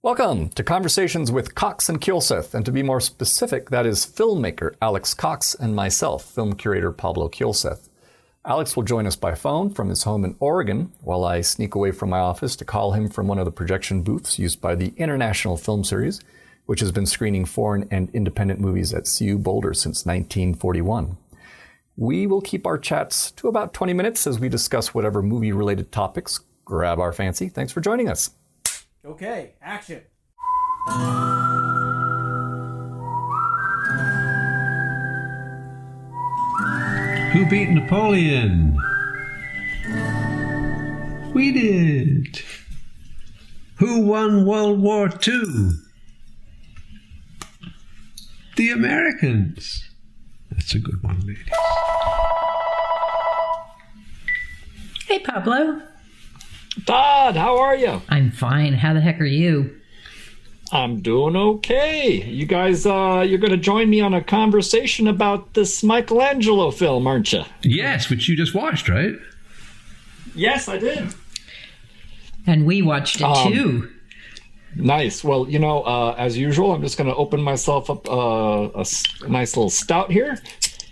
Welcome to Conversations with Cox and Kielseth, and to be more specific, that is filmmaker Alex Cox and myself, film curator Pablo Kielseth. Alex will join us by phone from his home in Oregon, while I sneak away from my office to call him from one of the projection booths used by the International Film Series, which has been screening foreign and independent movies at CU Boulder since 1941. We will keep our chats to about 20 minutes as we discuss whatever movie-related topics grab our fancy. Thanks for joining us. Okay, action. Who beat Napoleon? We did. Who won World War II? The Americans. That's a good one, ladies. Hey, Pablo. Todd, how are you? I'm fine. How the heck are you? I'm doing okay. You guys, you're going to join me on a conversation about this Michelangelo film, aren't you? Yes, which you just watched, right? Yes, I did. And we watched it too. Nice. Well, you know, as usual, I'm just going to open myself up a nice little stout here.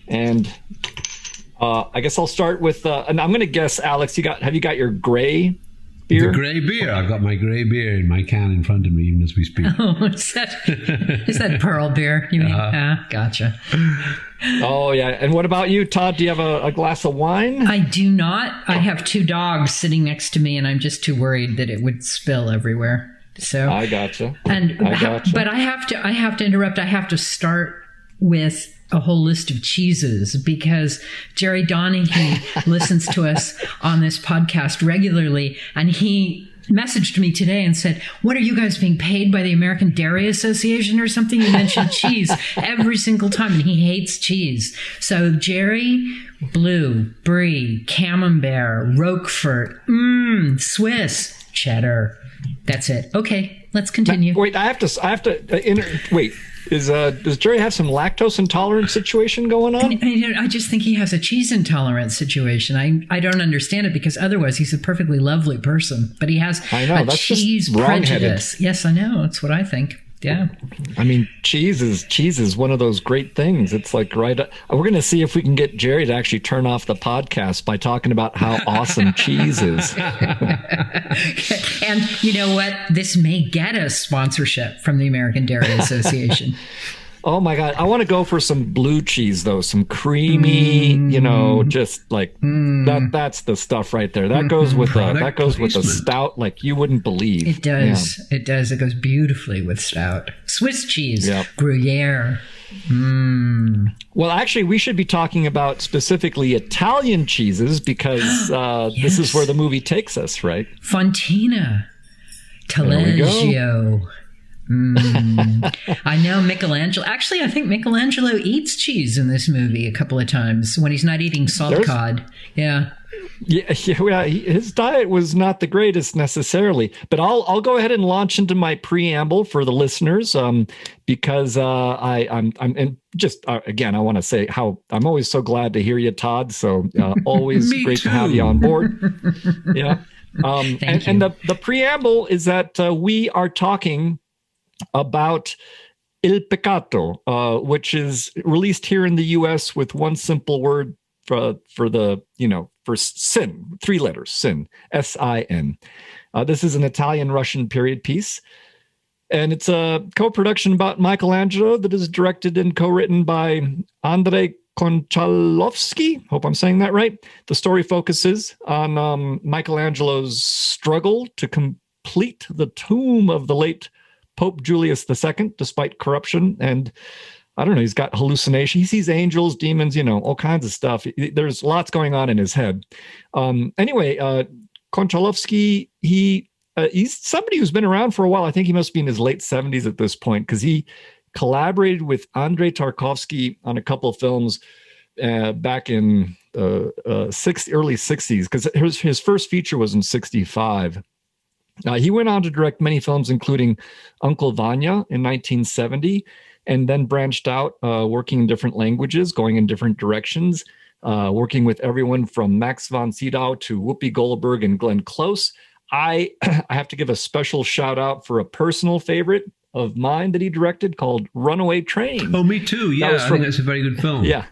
And I guess I'll start with, and I'm going to guess, Alex, have you got your gray beer? The gray beer. I've got my gray beer in my can in front of me even as we speak. Oh, is that Pearl beer? You mean? Gotcha. Oh, yeah. And what about you, Todd? Do you have a glass of wine? I do not. I have two dogs sitting next to me, and I'm just too worried that it would spill everywhere. So I gotcha. But I have to interrupt. I have to start with a whole list of cheeses because Jerry Donahue listens to us on this podcast regularly, and he messaged me today and said, "What are you guys being paid by the American Dairy Association or something? You mentioned cheese every single time," and he hates cheese. So Jerry, Blue, Brie, Camembert, Roquefort, Swiss, cheddar. That's it. Okay, let's continue. Wait, I have to. Wait. Does Jerry have some lactose intolerance situation going on? I just think he has a cheese intolerance situation. I don't understand it because otherwise he's a perfectly lovely person. But he has a cheese prejudice. Yes, I know. That's what I think. Yeah. I mean, cheese is one of those great things. It's like we're going to see if we can get Jerry to actually turn off the podcast by talking about how awesome cheese is. And you know what? This may get us sponsorship from the American Dairy Association. Oh my God. I want to go for some blue cheese though. Some creamy, just like that's the stuff right there. That goes with a stout like you wouldn't believe. It does. Yeah. It does. It goes beautifully with stout. Swiss cheese, yep. Gruyere. Well, actually, we should be talking about specifically Italian cheeses because yes. This is where the movie takes us, right? Fontina, Taleggio. I know Michelangelo. Actually, I think Michelangelo eats cheese in this movie a couple of times when he's not eating salt cod. Yeah. Yeah, his diet was not the greatest necessarily, but I'll go ahead and launch into my preamble for the listeners because I'm again I want to say how I'm always so glad to hear you, Todd. So always great to have you on board. Yeah, and the preamble is that we are talking about Il Peccato, which is released here in the U.S. with one simple word for sin, 3 letters, sin, S-I-N. This is an Italian-Russian period piece, and it's a co-production about Michelangelo that is directed and co-written by Andrei Konchalovsky. Hope I'm saying that right. The story focuses on Michelangelo's struggle to complete the tomb of the late Pope Julius II, despite corruption. And I don't know, he's got hallucinations. He sees angels, demons, all kinds of stuff. There's lots going on in his head. Anyway, Konchalovsky, he's somebody who's been around for a while. I think he must be in his late 70s at this point because he collaborated with Andrei Tarkovsky on a couple of films back in early 60s because his first feature was in 65. He went on to direct many films, including Uncle Vanya in 1970, and then branched out, working in different languages, going in different directions, working with everyone from Max von Sydow to Whoopi Goldberg and Glenn Close. I have to give a special shout out for a personal favorite of mine that he directed called Runaway Trains. Oh, me too. Yeah, I think that's a very good film. Yeah.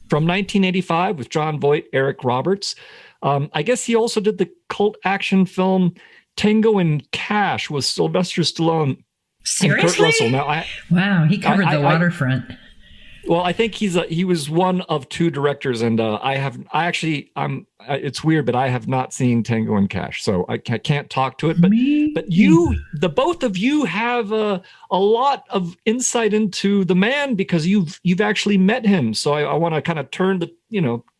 From 1985 with John Voight, Eric Roberts. I guess he also did the cult action film Tango and Cash with Sylvester Stallone. Seriously? And Kurt Russell. Now, wow, he covered the waterfront. Well, I think he was one of two directors, and it's weird, but I have not seen Tango and Cash, so I can't talk to it. But the both of you have a lot of insight into the man because you've actually met him. So I want to kind of turn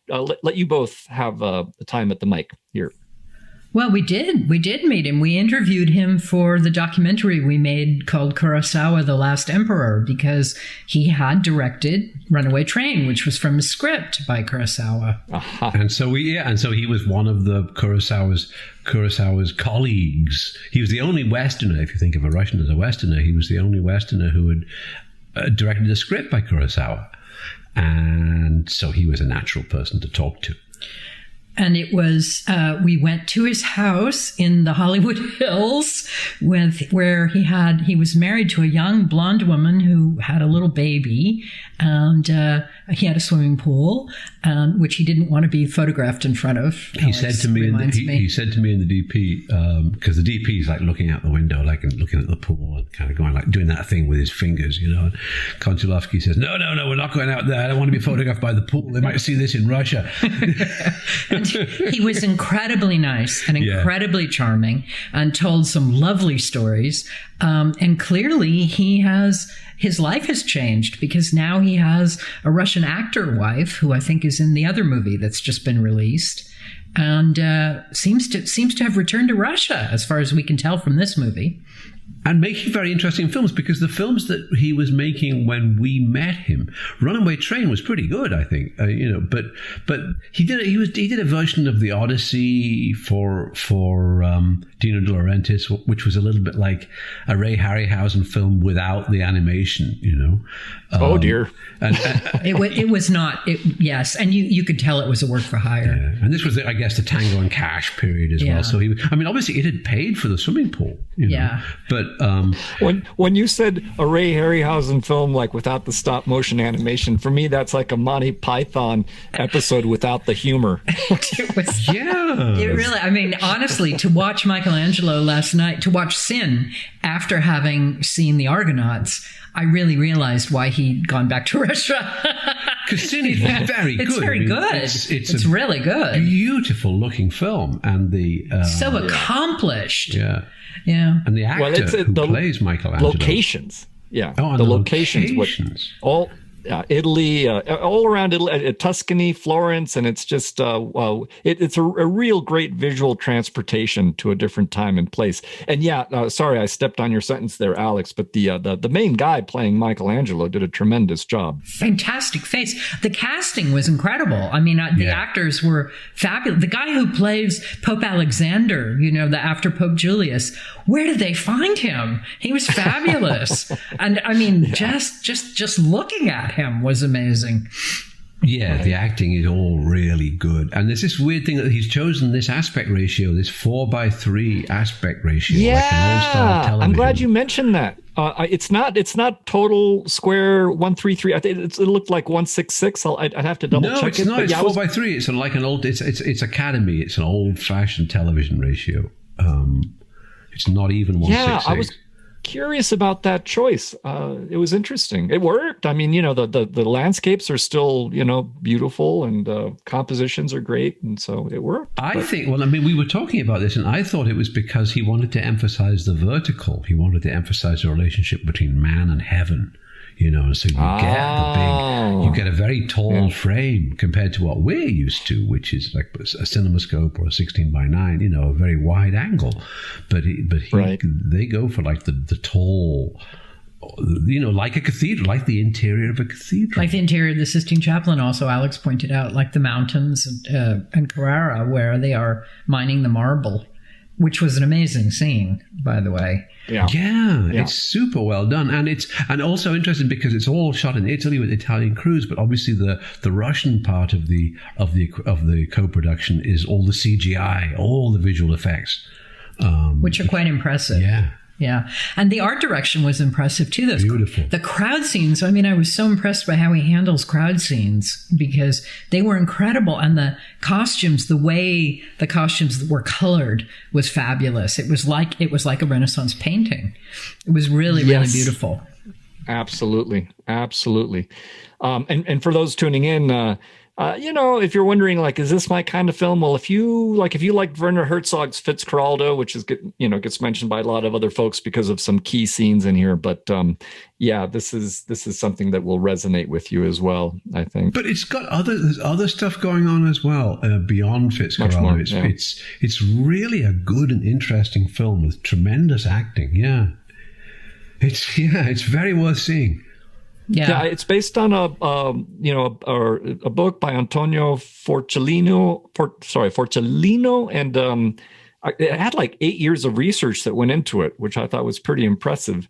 let you both have the time at the mic here. Well, we did meet him. We interviewed him for the documentary we made called Kurosawa, The Last Emperor, because he had directed Runaway Train, which was from a script by Kurosawa. Uh-huh. And so he was one of the Kurosawa's colleagues. He was the only Westerner, if you think of a Russian as a Westerner, he was the only Westerner who had directed a script by Kurosawa. And so he was a natural person to talk to. And it was, we went to his house in the Hollywood Hills where he was married to a young blonde woman who had a little baby, and he had a swimming pool, which he didn't want to be photographed in front of. He said to me in the DP, because the DP is like looking out the window, like and looking at the pool and kind of going like doing that thing with his fingers, And Konchalovsky says, no, we're not going out there. I don't want to be photographed by the pool. They might see this in Russia. And he was incredibly nice and incredibly charming and told some lovely stories. And clearly his life has changed because now he has a Russian actor wife who I think is in the other movie that's just been released, and seems to have returned to Russia as far as we can tell from this movie. And making very interesting films, because the films that he was making when we met him, Runaway Train was pretty good, I think. But he did a version of the Odyssey for Dino De Laurentiis, which was a little bit like a Ray Harryhausen film without the animation. Oh dear. And it was not. Yes, and you could tell it was a work for hire. Yeah. And this was, I guess, the Tango and Cash period as well. So obviously, it had paid for the swimming pool. But when you said a Ray Harryhausen film like without the stop motion animation, for me that's like a Monty Python episode without the humor. It really. I mean, honestly, to watch Michelangelo last night, to watch Sin after having seen the Argonauts, I really realized why he'd gone back to Russia. Because Sin is very good. It's very good. It's really good. Beautiful looking film, and so accomplished. Yeah. Yeah. And the actor who plays Michelangelo. Locations. Yeah. Oh, and the locations. All Italy, all around Italy, Tuscany, Florence, and it's just it's a real great visual transportation to a different time and place. And sorry, I stepped on your sentence there, Alex, but the main guy playing Michelangelo did a tremendous job. Fantastic face. The casting was incredible. I mean, the actors were fabulous. The guy who plays Pope Alexander, after Pope Julius, where did they find him? He was fabulous. And I mean, just looking at him was amazing. Yeah, the acting is all really good. And there's this weird thing that he's chosen this aspect ratio, this 4:3 aspect ratio. Yeah, like an old-style television. I'm glad you mentioned that. It's not total square 133. I think it looked like 166. I'd have to double check it. No, it's not. It's 4:3. It's like an old. It's Academy. It's an old-fashioned television ratio. It's not even 166. Yeah, I was curious about that choice. It was interesting. It worked. I mean, the landscapes are still, beautiful, and compositions are great, and so it worked. I think, we were talking about this, and I thought it was because he wanted to emphasize the vertical. He wanted to emphasize the relationship between man and heaven. And so you get a very tall frame compared to what we're used to, which is like a cinemascope or a 16:9, a very wide angle. But they go for like the tall, like a cathedral, like the interior of a cathedral. Like the interior of the Sistine Chapel, also, Alex pointed out, like the mountains and Carrara, where they are mining the marble, which was an amazing scene, by the way. Yeah, it's super well done, and also interesting because it's all shot in Italy with Italian crews, but obviously the Russian part of the co-production is all the CGI, all the visual effects. which are quite impressive. Yeah. Yeah. And the art direction was impressive too. Those Beautiful. The crowd scenes. I mean, I was so impressed by how he handles crowd scenes because they were incredible. And the costumes, the way the costumes were colored was fabulous. It was like a Renaissance painting. It was really, really beautiful. Absolutely. Absolutely. And for those tuning in, if you're wondering, like, is this my kind of film? Well, if you like Werner Herzog's Fitzcarraldo, which is, gets mentioned by a lot of other folks because of some key scenes in here. But this is something that will resonate with you as well, I think. But it's got there's other stuff going on as well beyond Fitzcarraldo. It's really a good and interesting film with tremendous acting. Yeah, it's very worth seing. Yeah, it's based on a book by Antonio Forcellino, and it had like 8 years of research that went into it, which I thought was pretty impressive.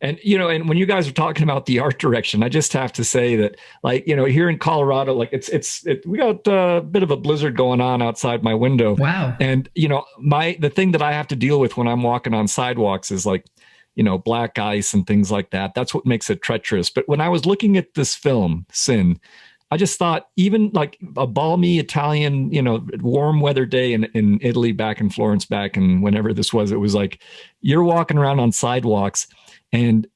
And and when you guys are talking about the art direction, I just have to say that, like, here in Colorado, like we got a bit of a blizzard going on outside my window. Wow. And the thing that I have to deal with when I'm walking on sidewalks is like, black ice and things like that. That's what makes it treacherous. But when I was looking at this film, Sin, I just thought, even like a balmy Italian, warm weather day in Italy, back in Florence, back in whenever this was, it was like you're walking around on sidewalks and,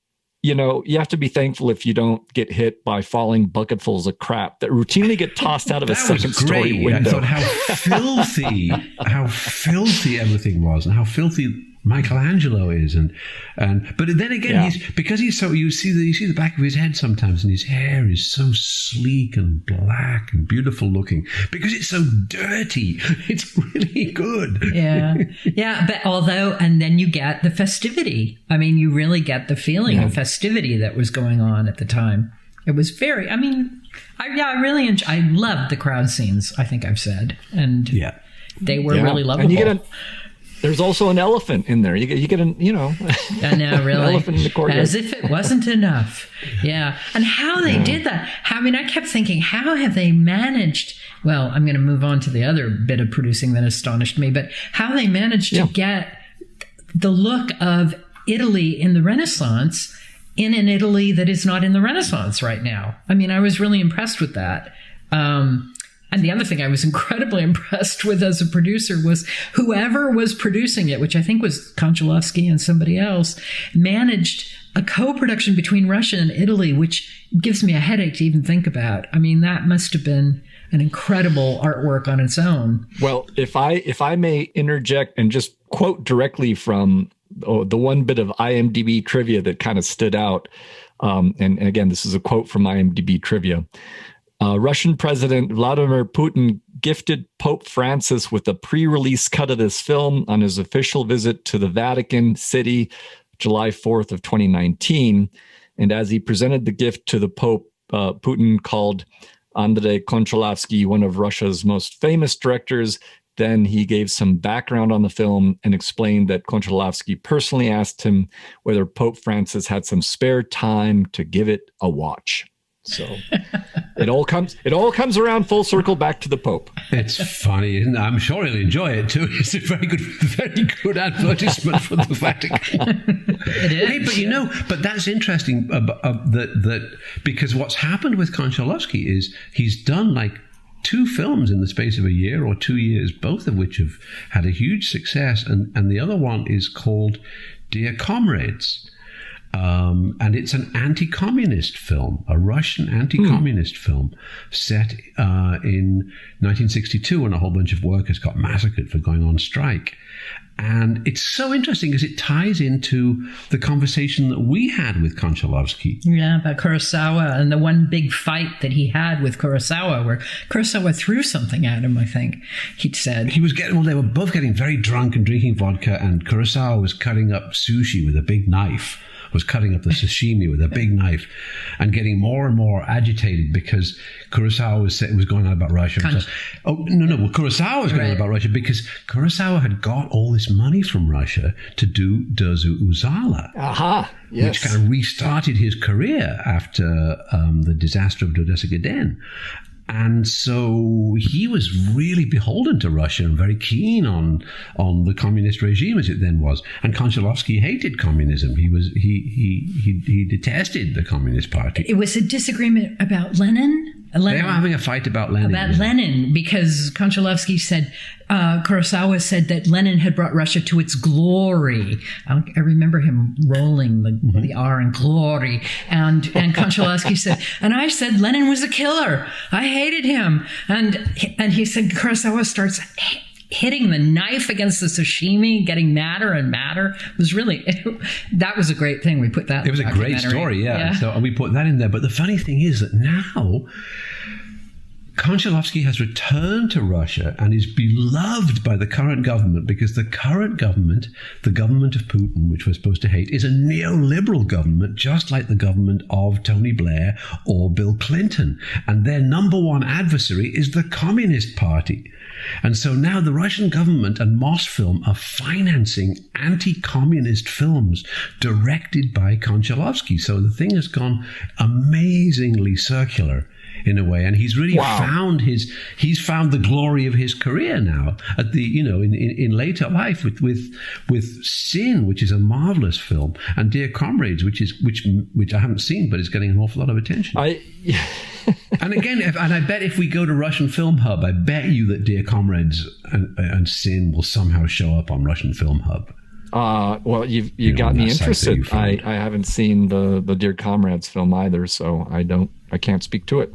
you have to be thankful if you don't get hit by falling bucketfuls of crap that routinely get tossed out of a second-story window. I thought how filthy everything was, and how filthy Michelangelo is, but then again, you see the back of his head sometimes, and his hair is so sleek and black and beautiful looking because it's so dirty. It's really good. Yeah. But and then you get the festivity. I mean, you really get the feeling of festivity that was going on at the time. It was very. I mean, I really I loved the crowd scenes. I think I've said, and they were really lovable. And there's also an elephant in there. You get an, I know, really. An elephant in the courtyard. As if it wasn't enough. Yeah. And how they did that. I mean, I kept thinking, how have they managed? Well, I'm going to move on to the other bit of producing that astonished me, but how they managed to get the look of Italy in the Renaissance in an Italy that is not in the Renaissance right now. I mean, I was really impressed with that. And the other thing I was incredibly impressed with as a producer was whoever was producing it, which I think was Konchalovsky and somebody else, managed a co-production between Russia and Italy, which gives me a headache to even think about. I mean, that must have been an incredible artwork on its own. Well, if I may interject and just quote directly from the one bit of IMDb trivia that kind of stood out, and again, this is a quote from IMDb trivia. Russian President Vladimir Putin gifted Pope Francis with a pre-release cut of this film on his official visit to the Vatican City, July 4th of 2019. And as he presented the gift to the Pope, Putin called Andrei Konchalovsky one of Russia's most famous directors. Then he gave some background on the film and explained that Konchalovsky personally asked him whether Pope Francis had some spare time to give it a watch. So it all comes around full circle back to the Pope. It's funny, and I'm sure he'll enjoy it too. It's a very good advertisement for the Vatican. It is. Hey, but that's interesting. That because what's happened with Konchalovsky is he's done like 2 films in the space of a year or 2 years, both of which have had a huge success, and the other one is called Dear Comrades. And it's an anti-communist film, a Russian anti-communist film set in 1962 when a whole bunch of workers got massacred for going on strike. And it's so interesting because it ties into the conversation that we had with Konchalovsky. Yeah, about Kurosawa and the one big fight that he had with Kurosawa, where Kurosawa threw something at him, I think he'd said. They were both getting very drunk and drinking vodka, and Kurosawa was cutting up sushi with a big knife. Was cutting up the sashimi with a big knife and getting more and more agitated because Kurosawa was going on about Russia. Kurosawa was going on about Russia because Kurosawa had got all this money from Russia to do Derzu Uzala, which kind of restarted his career after the disaster of Dodesa Gden. And so he was really beholden to Russia and very keen on the communist regime as it then was. And Konchalovsky hated communism. He detested the Communist Party. It was a disagreement about Lenin. They were having a fight about Lenin. Lenin, because Konchalovsky said, Kurosawa said that Lenin had brought Russia to its glory. I remember him rolling the R in glory. And Konchalovsky said, and I said Lenin was a killer. I hated him. And he said, Kurosawa starts hitting the knife against the sashimi, getting madder and madder. It was really, that was a great thing. We put that in It was a great story, yeah. So we put that in there. But the funny thing is that now Konchalovsky has returned to Russia and is beloved by the current government, because the current government, the government of Putin, which we're supposed to hate, is a neoliberal government, just like the government of Tony Blair or Bill Clinton. And their number one adversary is the Communist Party. And so now the Russian government and Mosfilm are financing anti-communist films directed by Konchalovsky. So the thing has gone amazingly circular in a way, and he's really found the glory of his career now at the in later life with Sin, which is a marvelous film, and Dear Comrades, which I haven't seen, but is getting an awful lot of attention. And again, I bet if we go to Russian Film Hub, I bet you that Dear Comrades and Sin will somehow show up on Russian Film Hub. Well, you got me interested. I haven't seen the Dear Comrades film either, so I can't speak to it.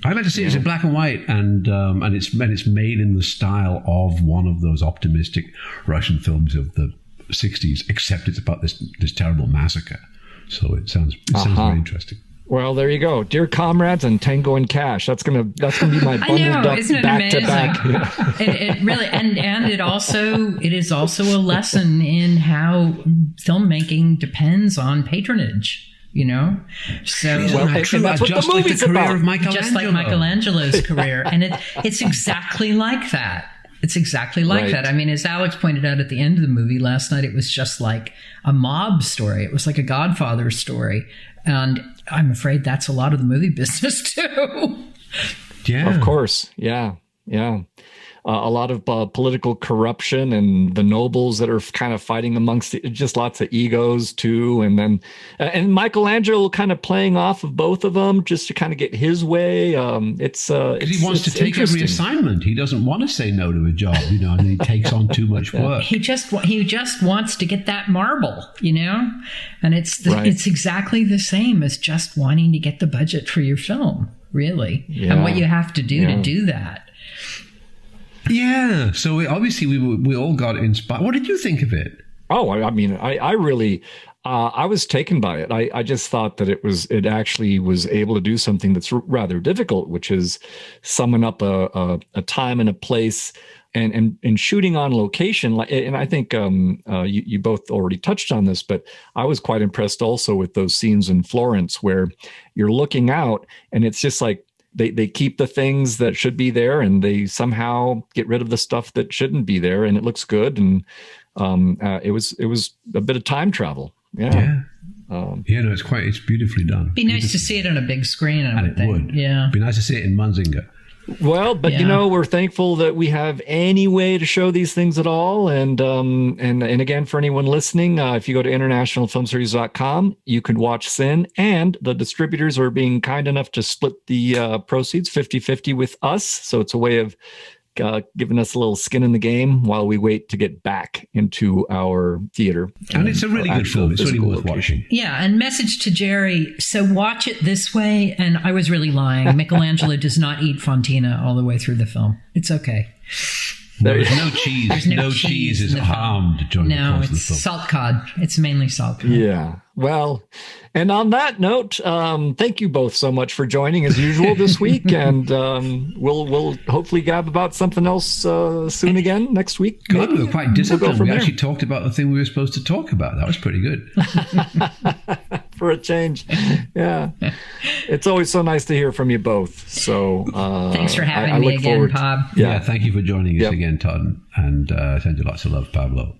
I'd like to see it. It's in black and white, and it's made in the style of one of those optimistic Russian films of the 60s, except it's about this terrible massacre. So it sounds very interesting. Well, there you go. Dear Comrades and Tango and Cash. That's gonna be my bundled up isn't it back amazing? to back. It really and it is also a lesson in how filmmaking depends on patronage. So that's what just the like movie's the career about. of Michelangelo. Just like Michelangelo's career, and it's exactly like that. It's exactly like that. I mean, as Alex pointed out at the end of the movie last night, it was just like a mob story. It was like a Godfather story. And I'm afraid that's a lot of the movie business too. Yeah. Of course. Yeah. A lot of political corruption and the nobles that are kind of fighting amongst just lots of egos too. And then, and Michelangelo kind of playing off of both of them just to kind of get his way. He wants to take every assignment. He doesn't want to say no to a job, and he takes on too much work. He just wants to get that marble, and it's exactly the same as just wanting to get the budget for your film, really, and what you have to do to do that. Yeah. So we all got inspired. What did you think of it? Oh, I mean, I really, I was taken by it. I just thought that it actually was able to do something that's rather difficult, which is summon up a time and a place and shooting on location. And I think you both already touched on this, but I was quite impressed also with those scenes in Florence where you're looking out and it's just like, They keep the things that should be there, and they somehow get rid of the stuff that shouldn't be there, and it looks good. And it was a bit of time travel. Yeah. It's beautifully done. Be nice to see it on a big screen. I would think. Yeah. Be nice to see it in Munzinger. Well, but we're thankful that we have any way to show these things at all. And again, for anyone listening, if you go to internationalfilmseries.com, you can watch Sin, and the distributors are being kind enough to split the proceeds 50-50 with us. So it's a way of giving us a little skin in the game while we wait to get back into our theater. And it's a really good film. It's really worth watching. Yeah, and message to Jerry. So watch it this way. And I was really lying. Michelangelo does not eat fontina all the way through the film. It's okay. There's no cheese. There's no cheese is harmed during the course of the film. It's salt cod. It's mainly salt cod. Yeah. Well, and on that note, thank you both so much for joining as usual this week, and we'll hopefully gab about something else soon again next week. God, we were quite disciplined. We actually talked about the thing we were supposed to talk about. That was pretty good. For a change. Yeah. It's always so nice to hear from you both. So thanks for having me again, Bob. Yeah, thank you for joining us again, Todd, and send you lots of love, Pablo.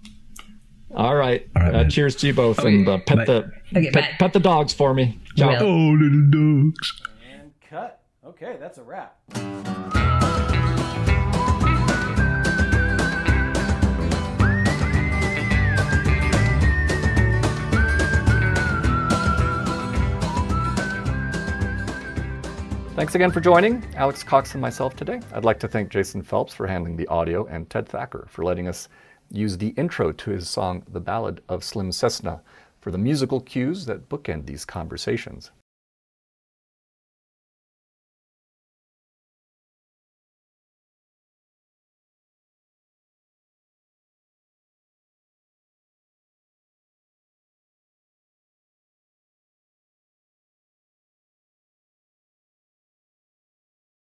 All right. Cheers to you both, and pet the dogs for me. Ciao. Oh, little dogs. And cut. Okay, that's a wrap. Thanks again for joining Alex Cox and myself today. I'd like to thank Jason Phelps for handling the audio and Ted Thacker for letting us use the intro to his song, The Ballad of Slim Cessna, for the musical cues that bookend these conversations.